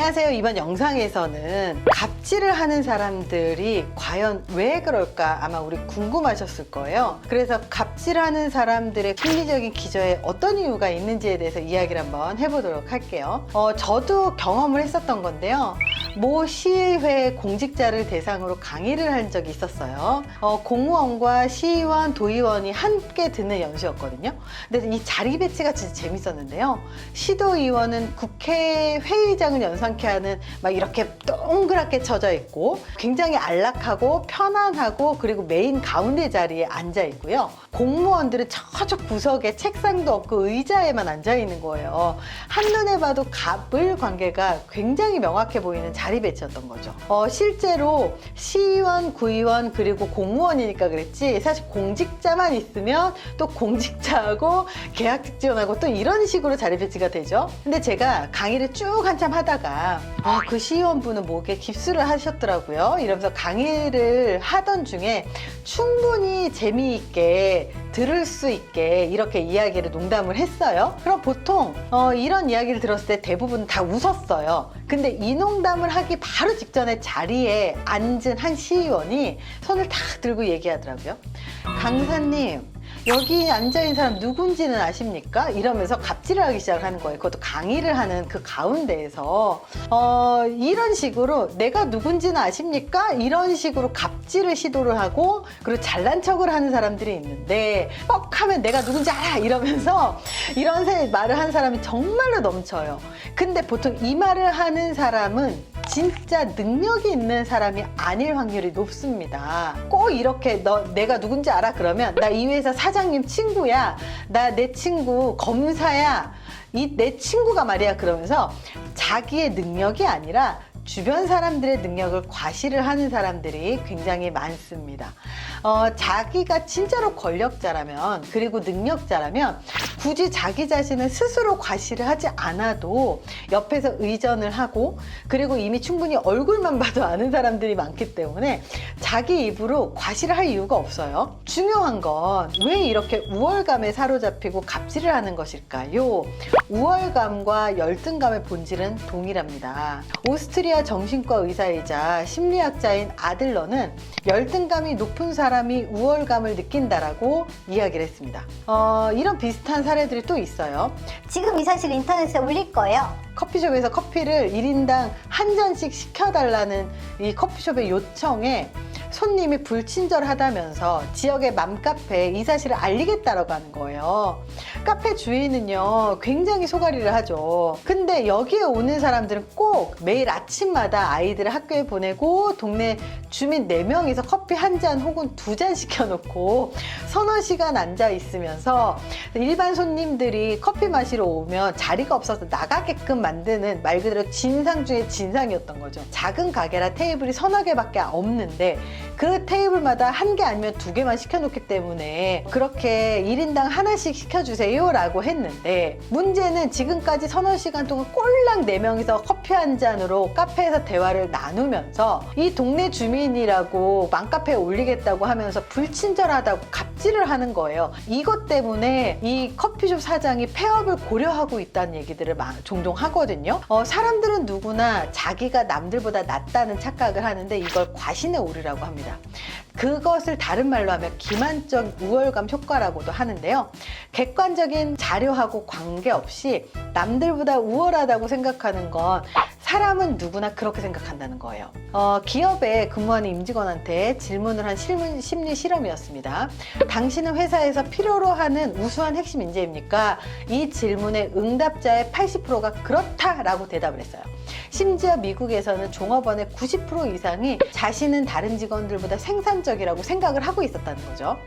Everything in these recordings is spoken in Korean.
안녕하세요. 이번 영상에서는 갑질을 하는 사람들이 과연 왜 그럴까 아마 우리 궁금하셨을 거예요. 그래서 갑질하는 사람들의 심리적인 기저에 어떤 이유가 있는지에 대해서 이야기를 한번 해보도록 할게요. 저도 경험을 했었던 건데요. 모 시의회 공직자를 대상으로 강의를 한 적이 있었어요. 공무원과 시의원, 도의원이 함께 듣는 연수였거든요. 근데 이 자리 배치가 진짜 재밌었는데요. 시도의원은 국회 회의장을 연상케 하는 막 이렇게 동그랗게 쳐져 있고 굉장히 안락하고 편안하고 그리고 메인 가운데 자리에 앉아 있고요. 공무원들은 저쪽 구석에 책상도 없고 의자에만 앉아 있는 거예요. 한눈에 봐도 갑을 관계가 굉장히 명확해 보이는 자리 배치였던 거죠. 실제로 시의원, 구의원 그리고 공무원이니까 그랬지 사실 공직자만 있으면 또 공직자하고 계약직 지원하고 또 이런 식으로 자리 배치가 되죠. 근데 제가 강의를 쭉 한참 하다가 그 시의원분은 목에 깁스를 하셨더라고요. 이러면서 강의를 하던 중에 충분히 재미있게 들을 수 있게 이렇게 이야기를 농담을 했어요. 그럼 보통 이런 이야기를 들었을 때 대부분 다 웃었어요. 근데 이 농담을 하기 바로 직전에 자리에 앉은 한 시의원이 손을 탁 들고 얘기하더라고요. 강사님, 여기 앉아있는 사람 누군지는 아십니까? 이러면서 갑질을 하기 시작을 하는 거예요. 그것도 강의를 하는 그 가운데에서 이런 식으로 내가 누군지는 아십니까? 이런 식으로 갑질을 시도를 하고 그리고 잘난 척을 하는 사람들이 있는데 뻑하면 내가 누군지 알아! 이러면서 이런 말을 하는 사람이 정말로 넘쳐요. 근데 보통 이 말을 하는 사람은 진짜 능력이 있는 사람이 아닐 확률이 높습니다. 꼭 이렇게 내가 누군지 알아? 그러면 나 이 회사 사장님 친구야. 나 내 친구 검사야. 내 친구가 말이야. 그러면서 자기의 능력이 아니라 주변 사람들의 능력을 과시를 하는 사람들이 굉장히 많습니다. 자기가 진짜로 권력자라면 그리고 능력자라면 굳이 자기 자신을 스스로 과시를 하지 않아도 옆에서 의전을 하고 그리고 이미 충분히 얼굴만 봐도 아는 사람들이 많기 때문에 자기 입으로 과시를 할 이유가 없어요. 중요한 건 왜 이렇게 우월감에 사로잡히고 갑질을 하는 것일까요? 우월감과 열등감의 본질은 동일합니다. 오스트리아 정신과 의사이자 심리학자인 아들러는 열등감이 높은 사람이 우월감을 느낀다라고 이야기를 했습니다. 이런 비슷한 사례들이 또 있어요. 지금 이 사실 인터넷에 올릴 거예요. 커피숍에서 커피를 1인당 한 잔씩 시켜달라는 이 커피숍의 요청에 손님이 불친절하다면서 지역의 맘카페에 이 사실을 알리겠다라고 하는 거예요. 카페 주인은요 굉장히 속앓이를 하죠. 근데 여기에 오는 사람들은 꼭 매일 아침마다 아이들을 학교에 보내고 동네 주민 4명이서 커피 한 잔 혹은 2잔 시켜놓고 서너 시간 앉아 있으면서 일반 손님들이 커피 마시러 오면 자리가 없어서 나가게끔 만드는 말 그대로 진상 중에 진상이었던 거죠. 작은 가게라 테이블이 서너 개밖에 없는데 그 테이블마다 1개 아니면 2개만 시켜놓기 때문에 그렇게 1인당 하나씩 시켜주세요 라고 했는데 문제는 지금까지 서너 시간 동안 꼴랑 4명이서 커피 한 잔으로 카페에서 대화를 나누면서 이 동네 주민이라고 맘카페에 올리겠다고 하면서 불친절하다고 갑질을 하는 거예요. 이것 때문에 이 커피숍 사장이 폐업을 고려하고 있다는 얘기들을 종종 하거든요. 사람들은 누구나 자기가 남들보다 낫다는 착각을 하는데 이걸 과신의 오류라고 합니다. 그것을 다른 말로 하면 기만적 우월감 효과라고도 하는데요. 객관적인 자료하고 관계없이 남들보다 우월하다고 생각하는 건 사람은 누구나 그렇게 생각한다는 거예요. 기업에 근무하는 임직원한테 질문을 한 심리 실험이었습니다. 당신은 회사에서 필요로 하는 우수한 핵심 인재입니까? 이 질문에 응답자의 80%가 그렇다라고 대답을 했어요. 심지어 미국에서는 종업원의 90% 이상이 자신은 다른 직원들보다 생산적이라고 생각을 하고 있었다는 거죠.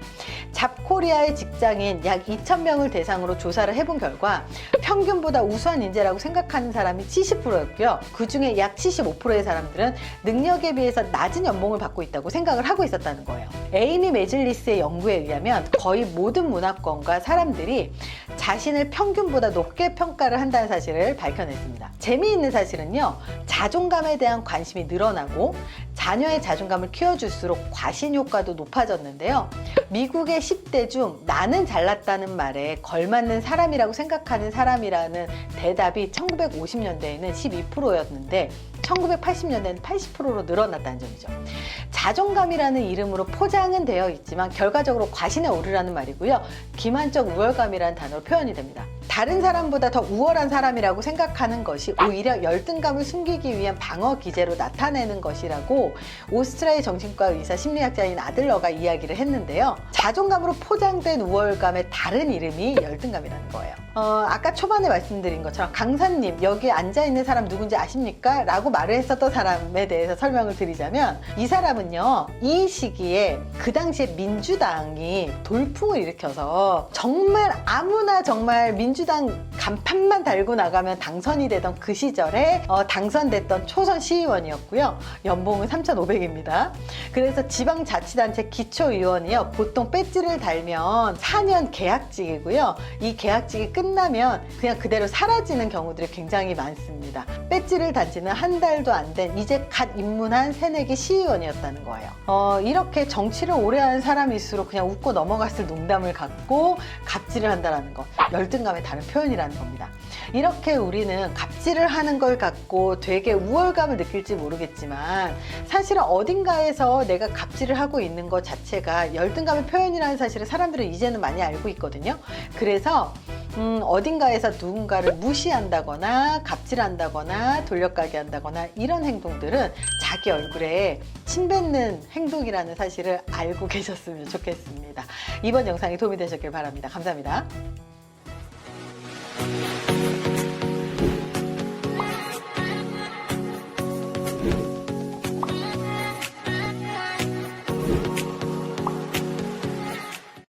잡코리아의 직장인 약 2,000명을 대상으로 조사를 해본 결과 평균보다 우수한 인재라고 생각하는 사람이 70%였고요. 그 중에 약 75%의 사람들은 능력에 비해서 낮은 연봉을 받고 있다고 생각을 하고 있었다는 거예요. 에이미 메즐리스의 연구에 의하면 거의 모든 문화권과 사람들이 자신을 평균보다 높게 평가를 한다는 사실을 밝혀냈습니다. 재미있는 사실은요, 자존감에 대한 관심이 늘어나고 자녀의 자존감을 키워줄수록 과신 효과도 높아졌는데요. 미국의 10대 중 나는 잘났다는 말에 걸맞는 사람이라고 생각하는 사람이라는 대답이 1950년대에는 12%였는데 1980년대에는 80%로 늘어났다는 점이죠. 자존감이라는 이름으로 포장은 되어 있지만 결과적으로 과신에 오르라는 말이고요. 기만적 우월감이라는 단어로 표현이 됩니다. 다른 사람보다 더 우월한 사람이라고 생각하는 것이 오히려 열등감을 숨기기 위한 방어 기제로 나타내는 것이라고 오스트리아의 정신과 의사 심리학자인 아들러가 이야기를 했는데요. 자존감으로 포장된 우월감의 다른 이름이 열등감이라는 거예요. 아까 초반에 말씀드린 것처럼 강사님 여기 앉아있는 사람 누군지 아십니까? 라고 말을 했었던 사람에 대해서 설명을 드리자면 이 사람은요, 이 시기에 그 당시에 민주당이 돌풍을 일으켜서 정말 아무나 정말 민주당 간판만 달고 나가면 당선이 되던 그 시절에 당선됐던 초선 시의원이었고요. 연봉은 3,500입니다. 그래서 지방자치단체 기초의원이요, 보통 배지를 달면 4년 계약직이고요. 이 계약직이 끝나면 그냥 그대로 사라지는 경우들이 굉장히 많습니다. 배지를 단 지는 한 달도 안 된 이제 갓 입문한 새내기 시의원이었다는 거예요. 이렇게 정치를 오래 하는 사람일수록 그냥 웃고 넘어갔을 농담을 갖고 갑질을 한다는 것, 열등감의 다른 표현이라는 겁니다. 이렇게 우리는 갑질을 하는 걸 갖고 되게 우월감을 느낄지 모르겠지만 사실은 어딘가에서 내가 갑질을 하고 있는 것 자체가 열등감의 표현이라는 사실을 사람들은 이제는 많이 알고 있거든요. 그래서 어딘가에서 누군가를 무시한다거나 갑질한다거나 돌려가게 한다거나 이런 행동들은 자기 얼굴에 침 뱉는 행동이라는 사실을 알고 계셨으면 좋겠습니다. 이번 영상이 도움이 되셨길 바랍니다. 감사합니다.